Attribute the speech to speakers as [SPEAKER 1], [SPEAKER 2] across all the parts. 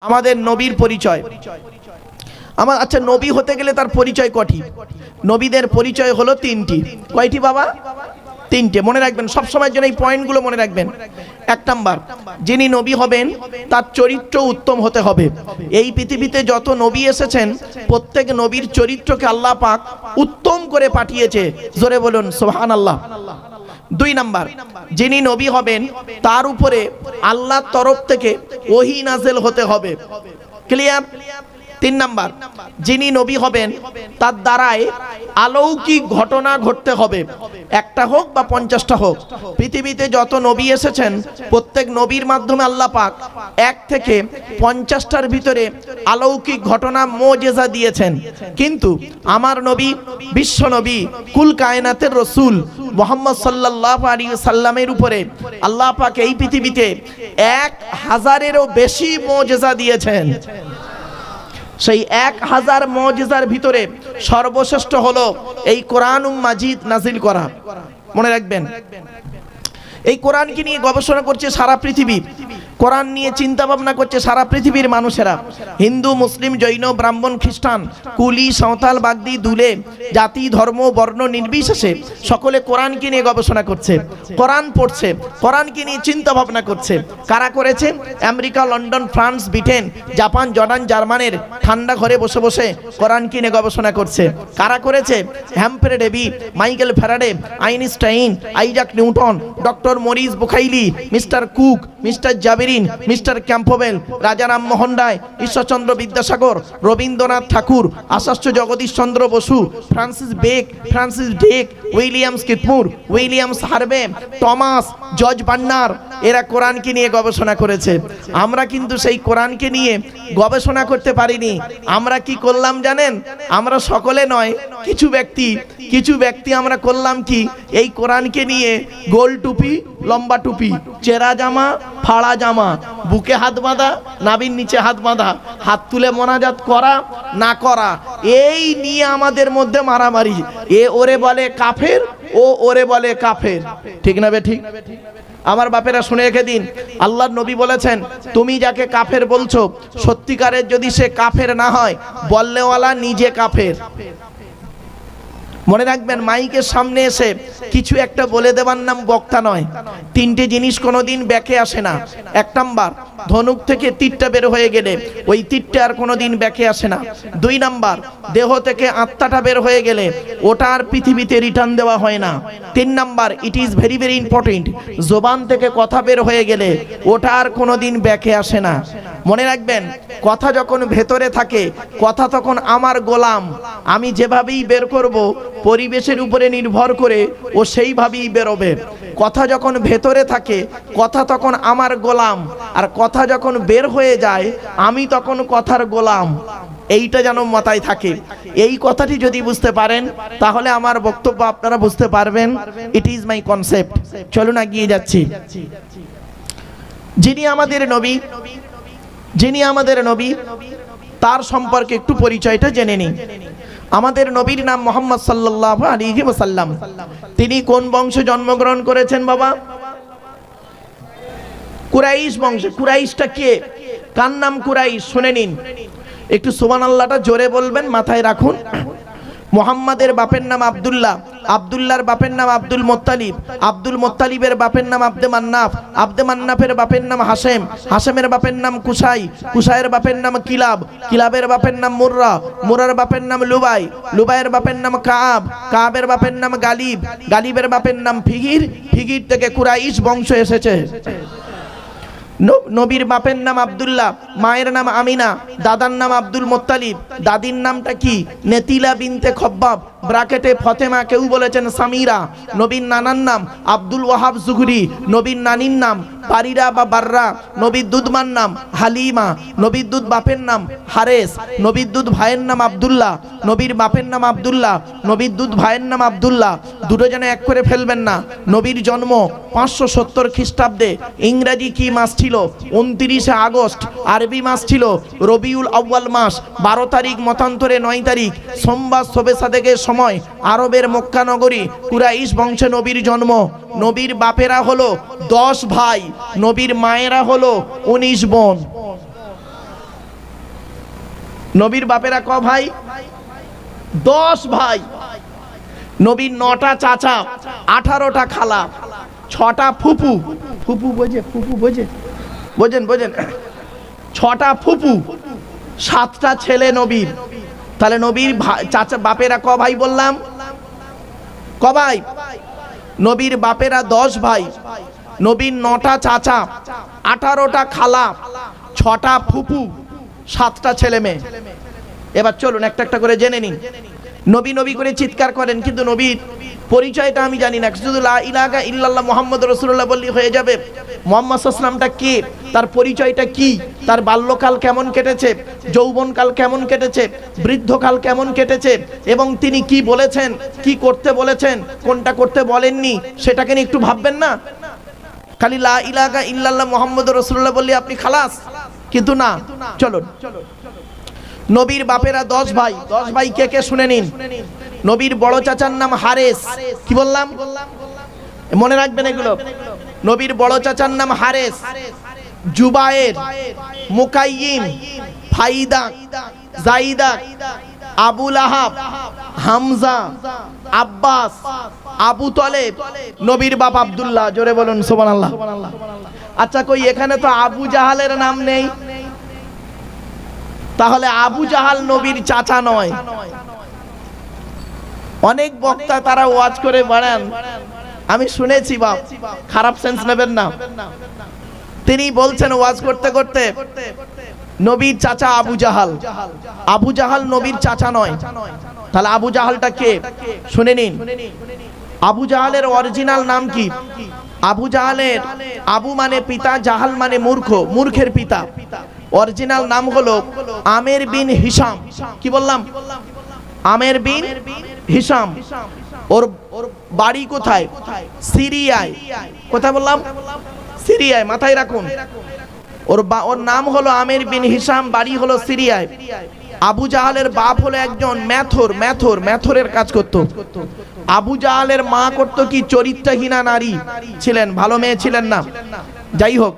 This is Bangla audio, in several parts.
[SPEAKER 1] আমাদের নবীর পরিচয়। আমার আচ্ছা, নবী হতে গেলে তার পরিচয় কটি? নবীদের পরিচয় হলো তিনটি। কয়টি বাবা? তিনটে। মনে রাখবেন, সব সময়ের জন্য এই পয়েন্টগুলো মনে রাখবেন। এক নাম্বার, যিনি নবী হবেন তার চরিত্র উত্তম হতে হবে। এই পৃথিবীতে যত নবী এসেছেন প্রত্যেক নবীর চরিত্রকে আল্লাহ পাক উত্তম করে পাঠিয়েছে। জোরে বলুন সুবহানাল্লাহ। দুই নাম্বার, যিনি নবী হবেন তার উপরে আল্লাহর তরফ থেকে ওহী নাযিল হতে হবে। ক্লিয়ার? তিন নাম্বার, যিনি নবী হবেন তার দ্বারায় অলৌকিক ঘটনা ঘটতে হবে, একটা হোক বা 50টা হোক। পৃথিবীতে যত নবী এসেছেন প্রত্যেক নবীর মাধ্যমে আল্লাহ পাক 1 থেকে 50টার ভিতরে অলৌকিক ঘটনা মুজিজা দিয়েছেন। কিন্তু আমার নবী, বিশ্ব নবী, কুল কায়নাতের রসুল মুহাম্মদ সাল্লাল্লাহু আলাইহি সাল্লামের উপরে আল্লাহ পাক এই পৃথিবীতে 1000-এরও বেশি মুজিজা দিয়েছেন। সেই 1000 মুজিজার ভিতরে সর্বশ্রেষ্ঠ হলো এই কোরআনুম মাজিদ নাজিল করা। মনে রাখবেন, এই কোরআনকে নিয়ে গবেষণা করছে সারা পৃথিবী, কোরআন নিয়ে চিন্তা ভাবনা করছে সারা পৃথিবীর মানুষেরা। হিন্দু, মুসলিম, জৈন, ব্রাহ্মণ, খ্রিস্টান, কুলি, সাঁওতাল, বাগদি, দুলে, জাতি, ধর্ম, বর্ণ নির্বিশেষে সকলে কোরআনকে নিয়ে গবেষণা করছে, কোরআন পড়ছে, কোরআনকে নিয়ে চিন্তা ভাবনা করছে। কারা করেছে? America, London, France, Britain, Japan, Jordan, জার্মানের ঠান্ডা ঘরে বসে বসে কোরআনকে নিয়ে গবেষণা করছে। কারা করেছে? Humphry Davy, Michael Faraday, Einstein, Isaac Newton, doctor Maurice Bucaille, mister Cook, mister জাবেরিন, mister Campbell, Raja Rammohan Roy, Ishwarchandra Vidyasagar, Rabindranath Tagore, Acharya Jagadish Chandra Bose, Francis Drake, Williams কিটমুর, Williams Harvey, Thomas, George Bernard, এরা কোরআনকে নিয়ে গবেষণা করেছে। আমরা কিন্তু সেই কোরআনকে নিয়ে গবেষণা করতে পারিনি। আমরা কি করলাম জানেন? আমরা সকলে নয়, কিছু ব্যক্তি আমরা করলাম কি, এই কোরআনকে নিয়ে গোল টুপি, লম্বা টুপি, চেরা জামা, ফাড়া জামা, বুকে হাত বাঁধা, নাভির নিচে হাত বাঁধা, হাত তুলে মোনাজাত করা না করা, এই নিয়ে আমাদের মধ্যে মারামারি। এ ওরে বলে কাফের, ও ওরে বলে কাফের। ঠিক না বে ঠিক? আমার বাপেরা শুনে রেখে দিন, আল্লাহর নবী বলেছেন, তুমি যাকে কাফের বলছো সত্যিকারের যদি সে কাফের না হয়, বললেওয়ালা নিজে কাফের। মনে রাখবেন, মাইকের সামনে এসে কিছু একটা বলে দেওয়ার নাম বক্তা নয়। তিনটে জিনিস কোনোদিন ব্যাকে আসে না। এক নাম্বার, ধনুক থেকে তীরটা বের হয়ে গেলে ওই তীরটা আর কোনোদিন ব্যাকে আসে না। দুই নাম্বার, দেহ থেকে আত্মাটা বের হয়ে গেলে ওটা আর পৃথিবীতে রিটার্ন দেওয়া হয় না। তিন number, it is very very important, জবান থেকে কথা বের হয়ে গেলে ওটা আর কোনোদিন ব্যাকে আসে না। মনে রাখবেন, কথা যখন ভেতরে থাকে, কথা তখন আমার গোলাম, আমি যেভাবেই বের করব পরিবেশের উপরে নির্ভর করে ও সেইভাবেই বেরোবে। কথা যখন ভেতরে থাকে, কথা তখন আমার গোলাম, আর কথা যখন বের হয়ে যায় আমি তখন কথার গোলাম। এইটা যেন মাথায় থাকে। এই কথাটি যদি বুঝতে পারেন তাহলে আমার বক্তব্য আপনারা বুঝতে পারবেন। It is my concept. চলুন এগিয়ে যাচ্ছি। যিনি আমাদের নবী তার সম্পর্কে একটু পরিচয়টা জেনে নিন। আমাদের নবীর নাম মুহাম্মদ সাল্লাল্লাহু আলাইহি ওয়াসাল্লাম। তিনি কোন বংশে জন্মগ্রহণ করেছেন বাবা? কুরাইশ বংশে। কুরাইশটা কে? কার নাম কুরাইশ? শুনে নিন। একটু সুবহানাল্লাহটা জোরে বলবেন, মাথায় রাখুন। মুহাম্মাদের বাপের নাম আব্দুল্লাহ, আব্দুল্লাহর বাপের নাম আব্দুল মুত্তালিব, আব্দুল মুত্তালিবের বাপের নাম আব্দে মান্নাফ, আব্দে মান্নাফের বাপের নাম হাশেম, হাশেমের বাপের নাম কুসাই, কুসাইয়ের বাপের নাম কিলাব, কিলাবের বাপের নাম মুররা, মুরার বাপের নাম লুবাই, লুবাইয়ের বাপের নাম কাব, কাবের বাপের নাম গালিব, গালিবের বাপের নাম ফিহির, ফিহির থেকে কুরাইশ বংশ এসেছে। নবীর বাপের নাম আব্দুল্লাহ, মায়ের নাম আমিনা, দাদার নাম আব্দুল মুত্তালিব, দাদির নামটা কি? নেতিলা বিনতে খব্বাব, ব্রাকেটে ফতেমা, কেউ বলেছেন সামিরা। নবীর নানার নাম আব্দুল ওয়াহাব জুহরি, নবীর নানির নাম বারিরা বা বাররা, নবীর দুধমার নাম হালিমা, নবীর দুধ বাপের নাম হারেস, নবীর দুধ ভাইয়ের নাম আব্দুল্লাহ, নবীর বাপের নাম আব্দুল্লাহ, নবীর দুধ ভাইয়ের নাম আব্দুল্লাহ। দুটো যেন এক করে ফেলবেন না। নবীর জন্ম 570 খ্রিস্টাব্দে। ইংরেজি কি মাস ছিল? 29 আগস্ট। আরবি মাস ছিল রবিউল আউয়াল মাস। 12 তারিখ মতান্তরে 9 তারিখ সোমবার শবে সাদেকের সময় আরবের মক্কা নগরী কুরাইশ বংশে নবীর জন্ম। নবীর বাপেরা হলো 10 ভাই, নবীর মায়েরা হলো 19 বোন। নবীর বাপেরা ক ভাই? 10 ভাই। নবীর 9টা চাচা, 18টা খালা, 6টা ফুফু। ফুফু বোঝে? ফুফু বোঝে? বোঝেন? 6টা ফুফু, 7টা ছেলে নবীর। তাহলে নবীর চাচা বাপেরা ক ভাই বললাম? ক ভাই? নবীর বাপেরা 10 ভাই, নবীর 9টা চাচা, 18টা খালা, 6টা ফুফু, 7টা ছেলে মেয়ে। এবার চলুন একটা একটা করে জেনে নিন। নবী নবী করে চিৎকার করেন, কিন্তু নবীর পরিচয়টা আমি জানি না। শুধু লা ইলাহা ইল্লাল্লাহ মুহাম্মাদুর রাসূলুল্লাহ বললেই হয়ে যাবে? মুহাম্মদ সাল্লাল্লাহু আলাইহি ওয়াসাল্লামটা কে, তার পরিচয়টা কি, তার বাল্যকাল কেমন কেটেছে, যৌবনকাল কেমন কেটেছে, বৃদ্ধকাল কেমন কেটেছে, এবং তিনি কি বলেছেন, কি করতে বলেছেন, কোনটা করতে বলেননি, সেটাকে নিয়ে একটু ভাববেন না? খালি লা ইলাহা ইল্লাল্লাহ মুহাম্মাদুর রাসূলুল্লাহ বললে আপনি খালাস, কিন্তু না। চলুন, নবীর বাপেরা 10 ভাই। 10 ভাই কে কে শুনে নিন। নবীর বড় চাচার নাম হারেস। কি বললাম? মনে রাখবেন এগুলো। নবীর বড় চাচার নাম হারেস, জুবায়ের, মুকাইয়িম, ফাইদা, জাইদা, আবু লাহাব, হামজা, আব্বাস, আবু তলেব। নবীর বাপ আব্দুল্লাহ। জোরে বলুন সুবহানাল্লাহ। আচ্ছা, কই এখানে তো আবু জাহালের নাম নেই, তাহলে আবু জাহাল নবীর চাচা নয়। অনেক বক্তা তারা ওয়াজ করে বেড়ান, আমি শুনেছি, বাপ খারাপ সেন্স নেবেন না। তিনি বলছেন ওয়াজ করতে করতে, নবীর চাচা আবু জাহাল। আবু জাহাল নবীর চাচা নয়। তাহলে আবু জাহালটা কে শুনে নিন। আবু জাহালের অরিজিনাল নাম কি? আবু জাহালের, আবু মানে পিতা, জাহাল মানে মূর্খ, মূর্খের পিতা। অরিজিনাল নাম হলো আমের বিন হিশাম। কি বললাম? আমের বিন হিশাম। ওর বাড়ি কোথায়? সিরিয়ায়। কোথায় বললাম? সিরিয়ায়। মাথায় রাখুন, ওর নাম হলো আমের বিন হিশাম, বাড়ি হলো সিরিয়ায়। আবু জাহালের বাপ হলো একজন মেথরের কাজ করত। আবু জাহালের মা করতো কি? চরিত্রহীনা নারী ছিলেন, ভালো মেয়ে ছিলেন না। যাই হোক,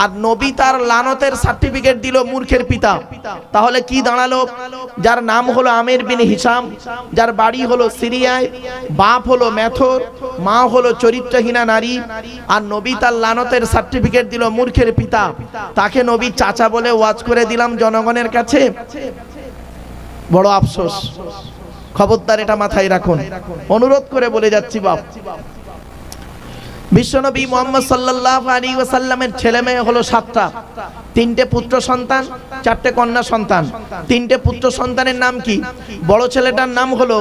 [SPEAKER 1] আর নবী তার লানতের সার্টিফিকেট দিল মূর্খের পিতা। তাহলে কি দাঁড়ালো? যার নাম হলো আমের বিন হিশাম, যার বাড়ি হলো সিরিয়ায়, বাপ হলো মেথর, মা হলো চরিত্রহীনা নারী, আর নবী তার লানতের সার্টিফিকেট দিল মূর্খের পিতা, তাকে নবী চাচা বলে ওয়াজ করে দিলাম জনগণের কাছে। বড় আফসোস। খবরদার এটা মাথায় রাখুন, অনুরোধ করে বলে যাচ্ছি বাপ। বিশ্বনবী মুহাম্মদ সাল্লাল্লাহু আলাইহি ওয়াসাল্লামের ছেলে মেয়ে হলো 7টা। 3টে পুত্র সন্তান, 4টে কন্যা সন্তান। 3টে পুত্র সন্তানের নাম কি? বড় ছেলেটার নাম হলো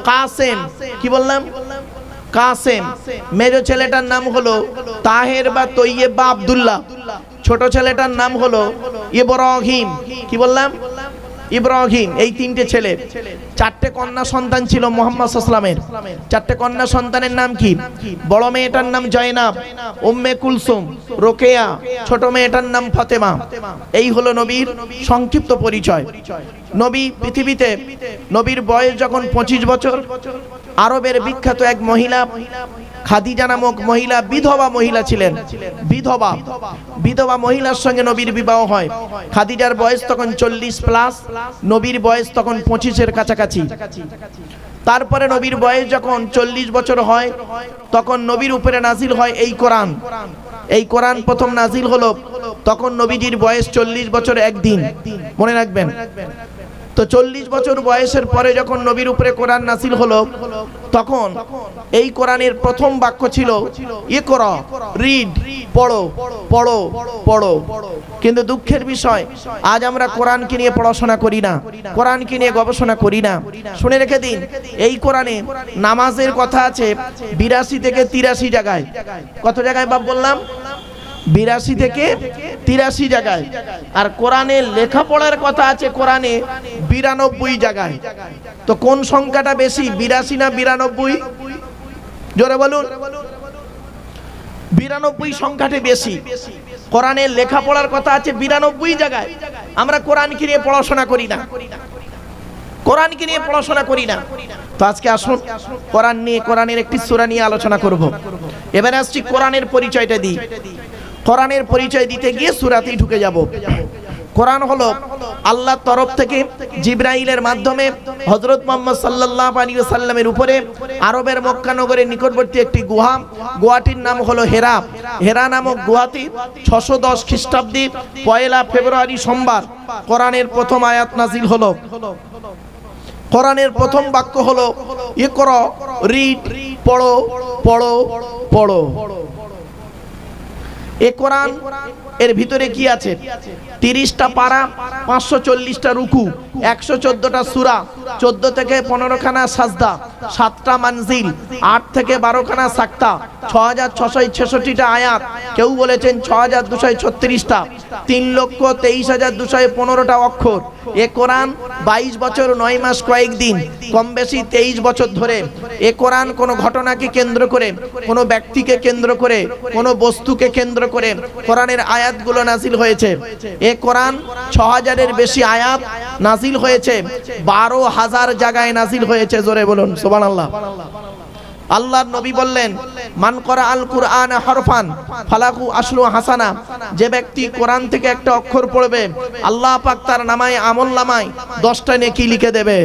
[SPEAKER 1] কাসেম। কি বললাম? কাসেম। মেজো ছেলেটার নাম হলো তাহের বা তৈয়েব বা আব্দুল্লাহ। ছোট ছেলেটার নাম হলো ইব্রাহিম। কি বললাম? ইব্রাহিম। এই 3টে ছেলে। 4টে কন্যা সন্তান ছিল মুহাম্মদ সাল্লাল্লাহু আলাইহি ওয়াসাল্লামের। 4টে কন্যা সন্তানের নাম কি? বড় মেয়েটার নাম জয়নাব, উম্মে কুলসুম, রোকেয়া। ছোট মেয়েটার নাম ফাতেমা। এই হলো নবীর সংক্ষিপ্ত পরিচয়। নবী পৃথিবীতে, নবীর বয়স যখন 25 বছর, আরবের বিখ্যাত এক মহিলা খাদিজা নামক মহিলা, বিধবা মহিলা ছিলেন। বিধবা মহিলার সঙ্গে নবীর বিবাহ হয়। খাদিজার বয়স তখন 40+, নবীর বয়স তখন 25-এর কাছাকাছি। তারপরে নবীর বয়স যখন 40 বছর হয়, তখন নবীর উপরে নাজিল হয় এই কোরআন। এই কোরআন প্রথম নাজিল হলো তখন নবীজির বয়স 40 বছর 1 দিন। মনে রাখবেন তো। 40 বছর বয়সের পরে যখন নবীর উপরে কোরআন নাজিল হলো, তখন এই কোরআনের প্রথম বাক্য ছিল ইকরা, রিড, পড়ো পড়ো পড়ো। কিন্তু দুঃখের বিষয়, আজ আমরা কোরআনকে নিয়ে পড়াশোনা করি না, কোরআনকে নিয়ে গবেষণা করি না। শুনে রেখে দিন, এই কোরআনে নামাজের কথা আছে 82 থেকে 83 জায়গায়। কত জায়গায় বাপ বললাম? 82 থেকে 83 জায়গায়। আর কোরআনে লেখাপড়ার কথা আছে কোরআনে 92 জায়গায়। তো কোন সংখ্যাটা বেশি, 82 না 92? জোরে বলুন। 92 সংখ্যাটা বেশি। কোরআনে লেখাপড়ার কথা আছে 92 জায়গায়। আমরা কোরআনকে নিয়ে পড়াশোনা করি না, কোরআনকে নিয়ে পড়াশোনা করি না। তো আজকে আসুন কোরআন নিয়ে, কোরআনের একটি সূরা নিয়ে আলোচনা করব। এবারে আসছি কোরআনের পরিচয়টা দিই। কোরআনের পরিচয় দিতে গিয়ে সূরাতেই ঢুকে যাব। কোরআন হলো আল্লাহর তরফ থেকে জিবরাইলের মাধ্যমে হযরত মুহাম্মদ সাল্লাল্লাহু আলাইহি ওয়াসাল্লামের উপরে আরবের মক্কা নগরের নিকটবর্তী একটি গুহাটির নাম হলো হেরা। হেরা নামক গুহাটি 610 খ্রিস্টাব্দে 1 ফেব্রুয়ারি সোমবার কোরআনের প্রথম আয়াত নাজিল হলো। কোরআনের প্রথম বাক্য হলো ইকরা, রিড, পড়ো পড়ো পড়ো। এ কোরআন এর ভিতরে কি আছে? 30টা পারা, 540টা রুকু, 114টা সূরা, 14 থেকে 15 খানা সাজদা, 7টা মানজিল, 8 থেকে 12 খানা সাক্তা, 6666টা আয়াত, কেউ বলেছেন 6236টা, 3,23,215টা অক্ষর। এ কোরআন 22 বছর 9 মাস কয়েকদিন, কম বেশি 23 বছর ধরে এ কোরআন কোনো ঘটনাকে কেন্দ্র করে, কোনো ব্যক্তিকে কেন্দ্র করে, কোনো বস্তুকে কেন্দ্র করে কোরআনের আয়াতগুলো নাজিল হয়েছে। এ কোরআন 6000-এর বেশি আয়াত নাজিল হয়েছে, 12,000 জায়গায় নাজিল হয়েছে। জোরে বলুন সুবহানাল্লাহ। আল্লাহর নবী বললেন, মান করা আল কুরআন হরফান ফালাকু আশরু হাসানা, যে ব্যক্তি কোরআন থেকে একটা অক্ষর পড়বে আল্লাহ পাক তার নামায় আমল নামায় 10টা নেকি লিখে দেবে।